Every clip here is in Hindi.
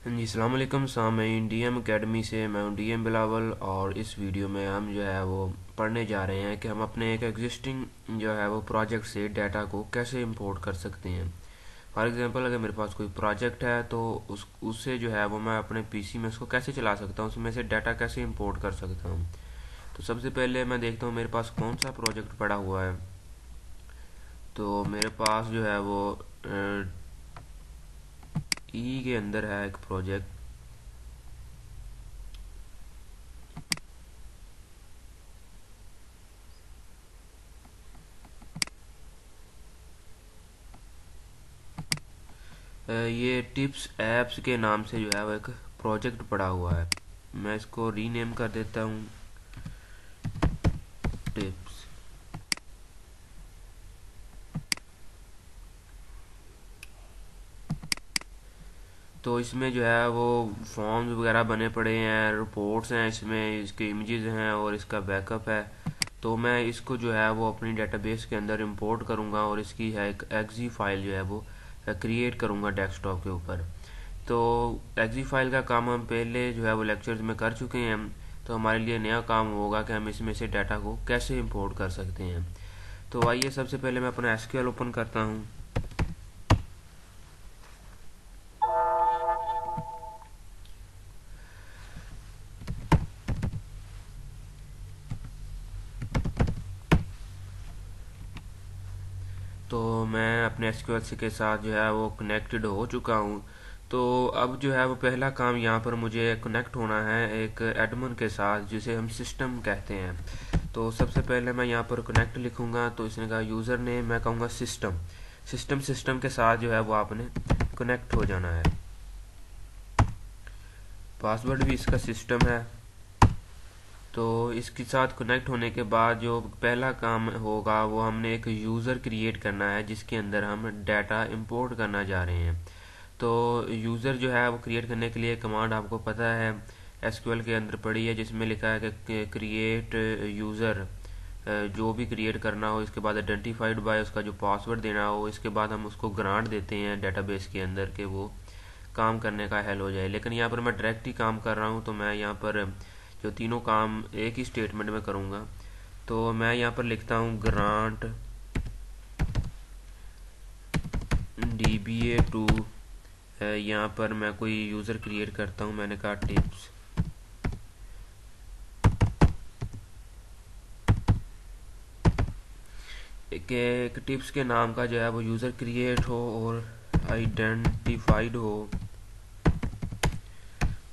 जी अस्सलाम वालेकुम सामीन, डीएम एकेडमी से मैं हूं डीएम बिलावल। और इस वीडियो में हम जो है वो पढ़ने जा रहे हैं कि हम अपने एक एग्जिस्टिंग जो है वो प्रोजेक्ट से डाटा को कैसे इंपोर्ट कर सकते हैं। फॉर एग्जांपल, अगर मेरे पास कोई प्रोजेक्ट है तो उससे जो है वो मैं अपने पीसी में उसको कैसे चला सकता हूँ, उसमें से डाटा कैसे इंपोर्ट कर सकता हूँ। तो सबसे पहले मैं देखता हूँ मेरे पास कौन सा प्रोजेक्ट पड़ा हुआ है। तो मेरे पास जो है वो ई के अंदर है एक प्रोजेक्ट। ये टिप्स एप्स के नाम से जो है वो एक प्रोजेक्ट पड़ा हुआ है। मैं इसको रीनेम कर देता हूँ टिप्स। तो इसमें जो है वो फॉर्म्स वगैरह बने पड़े हैं, रिपोर्ट्स हैं, इसमें इसके इमेजेस हैं और इसका बैकअप है। तो मैं इसको जो है वो अपनी डेटाबेस के अंदर इंपोर्ट करूँगा और इसकी है एक एक्जी फाइल जो है वो क्रिएट करूँगा डेस्कटॉप के ऊपर। तो एक्जी फाइल का काम हम पहले जो है वो लेक्चर्स में कर चुके हैं। तो हमारे लिए नया काम होगा कि हम इसमें से डाटा को कैसे इंपोर्ट कर सकते हैं। तो आइए सबसे पहले मैं अपना एसक्यूएल ओपन करता हूँ। तो मैं अपने एसक्यूएल के साथ जो है वो कनेक्टेड हो चुका हूँ। तो अब जो है वो पहला काम यहाँ पर मुझे कनेक्ट होना है एक एडमिन के साथ जिसे हम सिस्टम कहते हैं। तो सबसे पहले मैं यहाँ पर कनेक्ट लिखूँगा, तो इसने कहा यूज़र नेम, मैं कहूँगा सिस्टम। सिस्टम के साथ जो है वो आपने कनेक्ट हो जाना है। पासवर्ड भी इसका सिस्टम है। तो इसके साथ कनेक्ट होने के बाद जो पहला काम होगा वो हमने एक यूज़र क्रिएट करना है जिसके अंदर हम डाटा इंपोर्ट करना जा रहे हैं। तो यूज़र जो है वो क्रिएट करने के लिए कमांड आपको पता है एसक्यूएल के अंदर पड़ी है, जिसमें लिखा है कि क्रिएट यूज़र। जो भी क्रिएट करना हो, इसके बाद आइडेंटिफाइड बाय उसका जो पासवर्ड देना हो, इसके बाद हम उसको ग्रांट देते हैं डेटाबेस के अंदर कि वो काम करने का हेल हो जाए। लेकिन यहाँ पर मैं डायरेक्ट ही काम कर रहा हूँ तो मैं यहाँ पर जो तीनों काम एक ही स्टेटमेंट में करूँगा। तो मैं यहाँ पर लिखता हूँ ग्रांट DBA2। यहाँ पर मैं कोई यूज़र क्रिएट करता हूँ, मैंने कहा टिप्स। एक टिप्स के नाम का जो है वो यूज़र क्रिएट हो और आइडेंटिफाइड हो।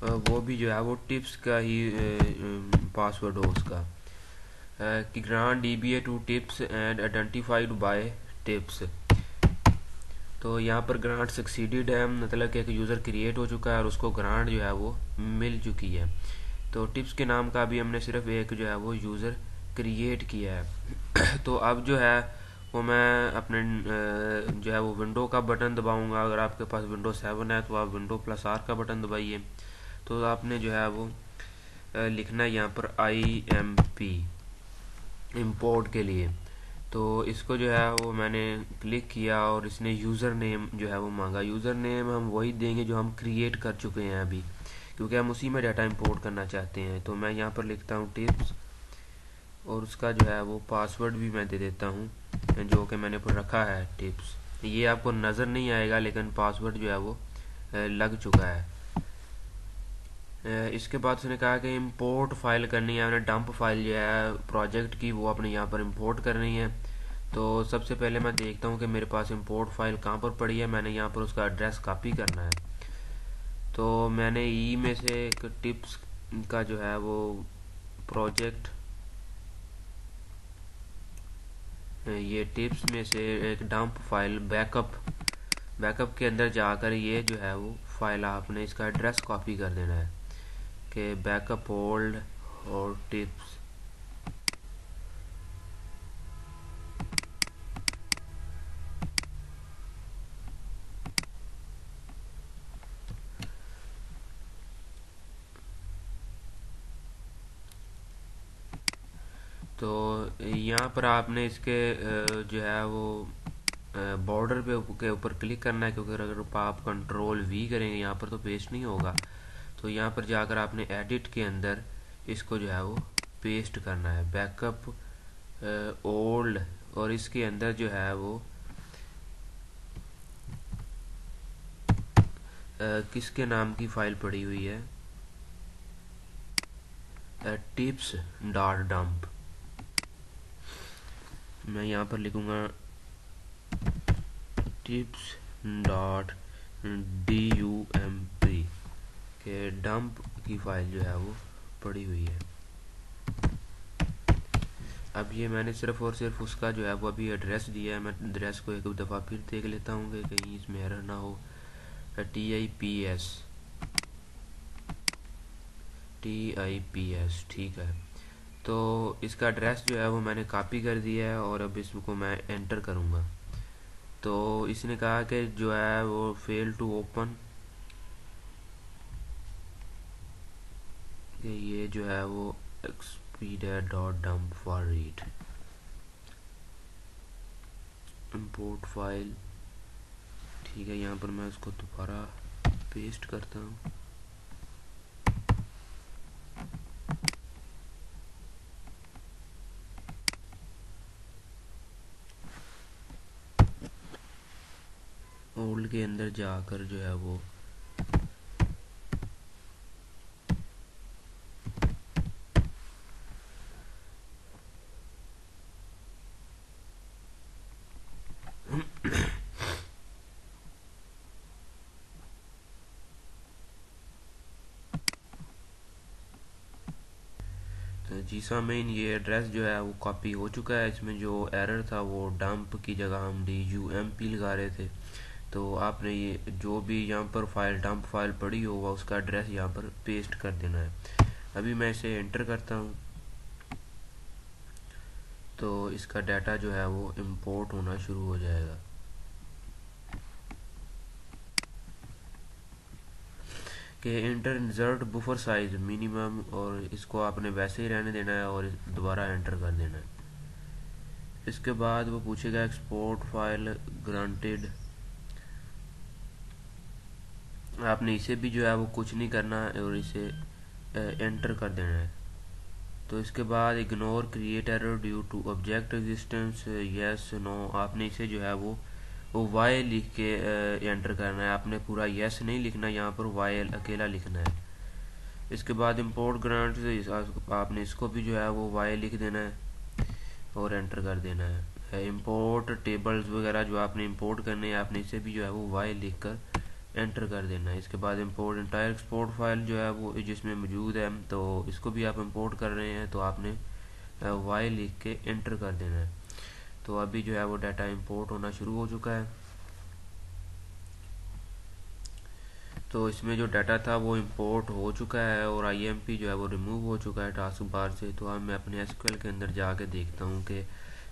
वो भी जो है वो टिप्स का ही पासवर्ड हो उसका। कि grant DBA2 tips and identified by tips. तो यहाँ पर ग्रांट सक्सीडेड है, मतलब कि एक यूज़र क्रिएट हो चुका है और उसको ग्रांट जो है वो मिल चुकी है। तो टिप्स के नाम का भी हमने सिर्फ एक जो है वो यूज़र क्रिएट किया है। तो अब जो है वो मैं अपने जो है वो विंडो का बटन दबाऊंगा। अगर आपके पास विंडो 7 है तो आप विंडो +R का बटन दबाइए। तो आपने जो है वो लिखना है यहाँ पर IMP इंपोर्ट के लिए। तो इसको जो है वो मैंने क्लिक किया और इसने यूज़र नेम जो है वो मांगा। यूज़र नेम हम वही देंगे जो हम क्रिएट कर चुके हैं अभी, क्योंकि हम उसी में डाटा इंपोर्ट करना चाहते हैं। तो मैं यहाँ पर लिखता हूँ टिप्स और उसका जो है वो पासवर्ड भी मैं दे देता हूँ जो कि मैंने पर रखा है टिप्स। ये आपको नज़र नहीं आएगा लेकिन पासवर्ड जो है वो लग चुका है। इसके बाद उसने कहा कि इंपोर्ट फाइल करनी है, हमने डंप फाइल जो है प्रोजेक्ट की वो अपने यहाँ पर इंपोर्ट करनी है। तो सबसे पहले मैं देखता हूँ कि मेरे पास इंपोर्ट फाइल कहाँ पर पड़ी है। मैंने यहाँ पर उसका एड्रेस कॉपी करना है। तो मैंने ई में से एक टिप्स का जो है वो प्रोजेक्ट, ये टिप्स में से एक डंप फाइल बैकअप के अंदर जाकर ये जो है वो फाइल आपने इसका एड्रेस कॉपी कर देना है कि बैकअप ओल्ड और टिप्स। तो यहाँ पर आपने इसके जो है वो बॉर्डर के ऊपर क्लिक करना है, क्योंकि अगर आप कंट्रोल वी करेंगे यहाँ पर तो पेस्ट नहीं होगा। तो यहाँ पर जाकर आपने एडिट के अंदर इसको जो है वो पेस्ट करना है, बैकअप ओल्ड, और इसके अंदर जो है वो किसके नाम की फाइल पड़ी हुई है, टिप्स डॉट डम्प। मैं यहाँ पर लिखूँगा टिप्स डॉट dump के डंप की फाइल जो है वो पड़ी हुई है। अब ये मैंने सिर्फ और सिर्फ उसका जो है वो अभी एड्रेस दिया है। मैं एड्रेस को एक दफ़ा फिर देख लेता हूँ कि कहीं इसमें एरर ना हो। TIPS ठीक है। तो इसका एड्रेस जो है वो मैंने कॉपी कर दिया है और अब इसको मैं एंटर करूँगा। तो इसने कहा कि जो है वो फेल टू ओपन, कि ये जो है वो expedit.dump for read import file. ठीक है, यहाँ पर मैं उसको दोबारा पेस्ट करता हूँ। ओल्ड के अंदर जाकर जो है वो जी सामीन, ये एड्रेस जो है वो कॉपी हो चुका है। इसमें जो एरर था वो डंप की जगह हम DUMP लगा रहे थे। तो आपने ये जो भी यहाँ पर फाइल डंप फाइल पड़ी होगा उसका एड्रेस यहाँ पर पेस्ट कर देना है। अभी मैं इसे एंटर करता हूँ तो इसका डाटा जो है वो इंपोर्ट होना शुरू हो जाएगा। कि inter insert buffer size minimum, और इसको आपने वैसे ही रहने देना है और दोबारा एंटर कर देना है। इसके बाद वो पूछेगा एक्सपोर्ट फाइल ग्रांटेड, आपने इसे भी जो है वो कुछ नहीं करना है और इसे एंटर कर देना है। तो इसके बाद ignore create error due to object existence, yes no, आपने इसे जो है वो वाई लिख के एंटर करना है। आपने पूरा यस नहीं लिखना, यहाँ पर वाई अकेला लिखना है। इसके बाद इंपोर्ट ग्रांट, आपने इसको भी जो है वो वाई लिख देना है और एंटर कर देना है। इंपोर्ट टेबल्स वगैरह जो आपने इंपोर्ट करने हैं, आपने इसे भी जो है वो वाई लिख कर एंटर कर देना है। इसके बाद इंपोर्ट इंटायर एक्सपोर्ट फाइल जो है वो जिसमें मौजूद है, तो इसको भी आप इंपोर्ट कर रहे हैं तो आपने वाई लिख के एंटर कर देना है। तो अभी जो है वो डाटा इंपोर्ट होना शुरू हो चुका है। तो इसमें जो डाटा था वो इंपोर्ट हो चुका है और IMP जो है वो रिमूव हो चुका है टास्क बार से। तो अब मैं अपने SQL के अंदर जाके देखता हूँ कि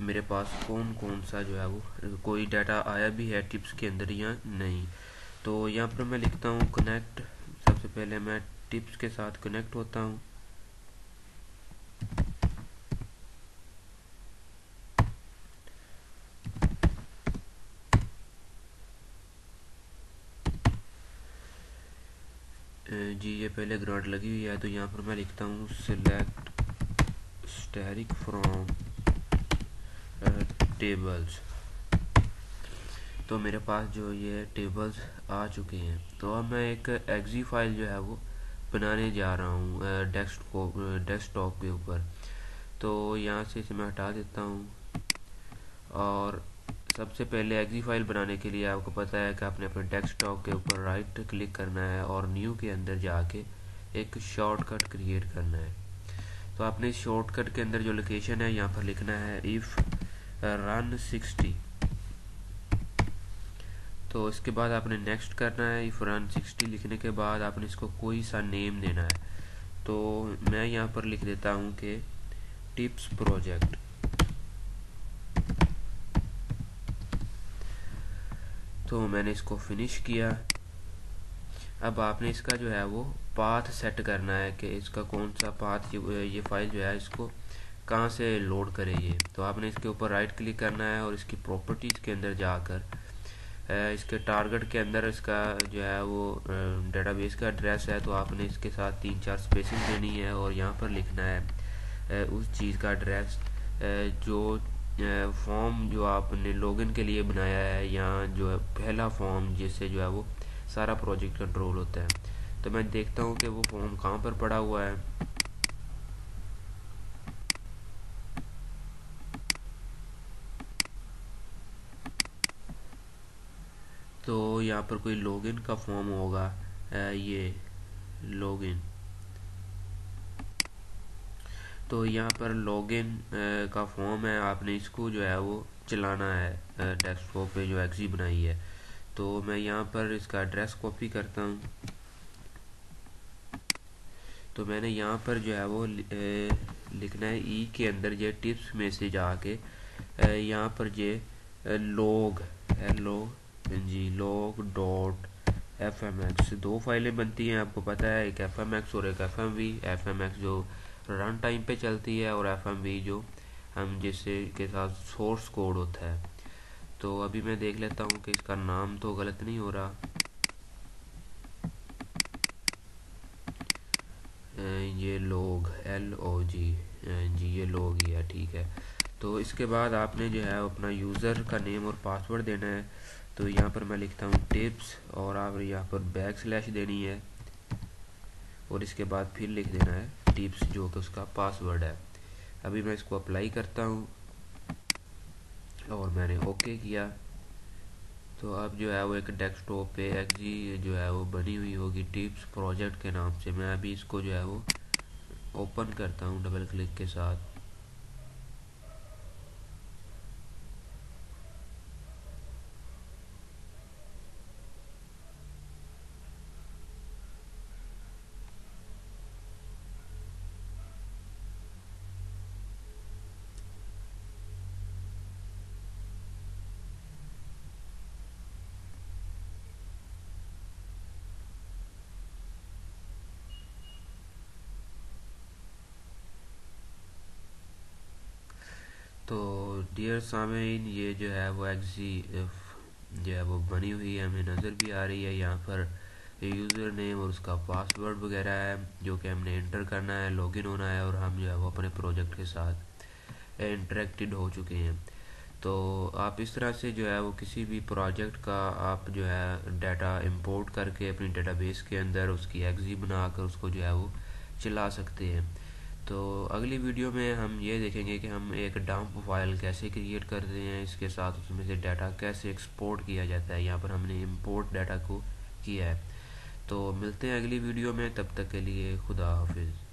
मेरे पास कौन कौन सा जो है वो कोई डाटा आया भी है टिप्स के अंदर या नहीं। तो यहाँ पर मैं लिखता हूँ कनेक्ट। सबसे पहले मैं टिप्स के साथ कनेक्ट होता हूँ। जी ये पहले ग्रांट लगी हुई है, तो यहाँ पर मैं लिखता हूँ सिलेक्ट स्टैटिक फ्रॉम टेबल्स। तो मेरे पास जो ये टेबल्स आ चुके हैं। तो अब मैं एक एक्जी फाइल जो है वो बनाने जा रहा हूँ डेस्कटॉप के ऊपर। तो यहाँ से इसे मैं हटा देता हूँ और सबसे पहले एक्जी फाइल बनाने के लिए आपको पता है कि आपने अपने डेस्कटॉप के ऊपर राइट क्लिक करना है और न्यू के अंदर जाके एक शॉर्टकट क्रिएट करना है। तो आपने इस शॉर्टकट के अंदर जो लोकेशन है यहाँ पर लिखना है इफ रन 60। तो इसके बाद आपने नेक्स्ट करना है। इफ रन 60 लिखने के बाद आपने इसको कोई सा नेम देना है। तो मैं यहाँ पर लिख देता हूँ कि टिप्स प्रोजेक्ट। तो मैंने इसको फिनिश किया। अब आपने इसका जो है वो पाथ सेट करना है कि इसका कौन सा पाथ ये फाइल जो है इसको कहाँ से लोड करे ये। तो आपने इसके ऊपर राइट क्लिक करना है और इसकी प्रॉपर्टीज़ के अंदर जाकर इसके टारगेट के अंदर इसका जो है वो डेटाबेस का एड्रेस है, तो आपने इसके साथ 3-4 स्पेसिंग देनी है और यहाँ पर लिखना है उस चीज़ का एड्रेस जो फॉर्म जो आपने लॉगिन के लिए बनाया है, या जो है पहला फॉर्म जिससे जो है वो सारा प्रोजेक्ट कंट्रोल होता है। तो मैं देखता हूँ कि वो फॉर्म कहाँ पर पड़ा हुआ है। तो यहाँ पर कोई लॉगिन का फॉर्म होगा, ये लॉगिन। तो यहाँ पर लॉगिन का फॉर्म है, आपने इसको जो है वो चलाना है डेस्कटॉप पे जो एक्सी बनाई है। तो मैं यहाँ पर इसका एड्रेस कॉपी करता हूँ। तो मैंने यहाँ पर जो है वो लिखना है ई के अंदर ये टिप्स में से जाके यहाँ पर ये लॉग log.fmx 2 फाइलें बनती हैं, आपको पता है, एक fmx और एक fmv। fmx जो रन टाइम पे चलती है और fmv जो हम जिससे के साथ सोर्स कोड होता है। तो अभी मैं देख लेता हूँ कि इसका नाम तो गलत नहीं हो रहा। ये log जी ये log ही है, ठीक है। तो इसके बाद आपने जो है अपना यूज़र का नेम और पासवर्ड देना है। तो यहाँ पर मैं लिखता हूँ टिप्स और आप यहाँ पर / देनी है और इसके बाद फिर लिख देना है टिप्स जो कि उसका पासवर्ड है। अभी मैं इसको अप्लाई करता हूँ और मैंने ओके किया। तो अब जो है वो एक डेस्कटॉप पे एक्जी जो है वो बनी हुई होगी टिप्स प्रोजेक्ट के नाम से। मैं अभी इसको जो है वो ओपन करता हूँ डबल क्लिक के साथ। तो डियर सामीन, ये जो है वो एक्जी जो है वो बनी हुई है, हमें नज़र भी आ रही है। यहाँ पर यूज़र नेम और उसका पासवर्ड वगैरह है जो कि हमने एंटर करना है, लॉगिन होना है और हम जो है वो अपने प्रोजेक्ट के साथ इंटरेक्टेड हो चुके हैं। तो आप इस तरह से जो है वो किसी भी प्रोजेक्ट का आप जो है डाटा इंपोर्ट करके अपनी डेटाबेस के अंदर उसकी एक्जी बनाकर उसको जो है वो चला सकते हैं। तो अगली वीडियो में हम ये देखेंगे कि हम एक डंप फाइल कैसे क्रिएट करते हैं, इसके साथ उसमें से डाटा कैसे एक्सपोर्ट किया जाता है। यहाँ पर हमने इंपोर्ट डाटा को किया है। तो मिलते हैं अगली वीडियो में, तब तक के लिए खुदा हाफिज़।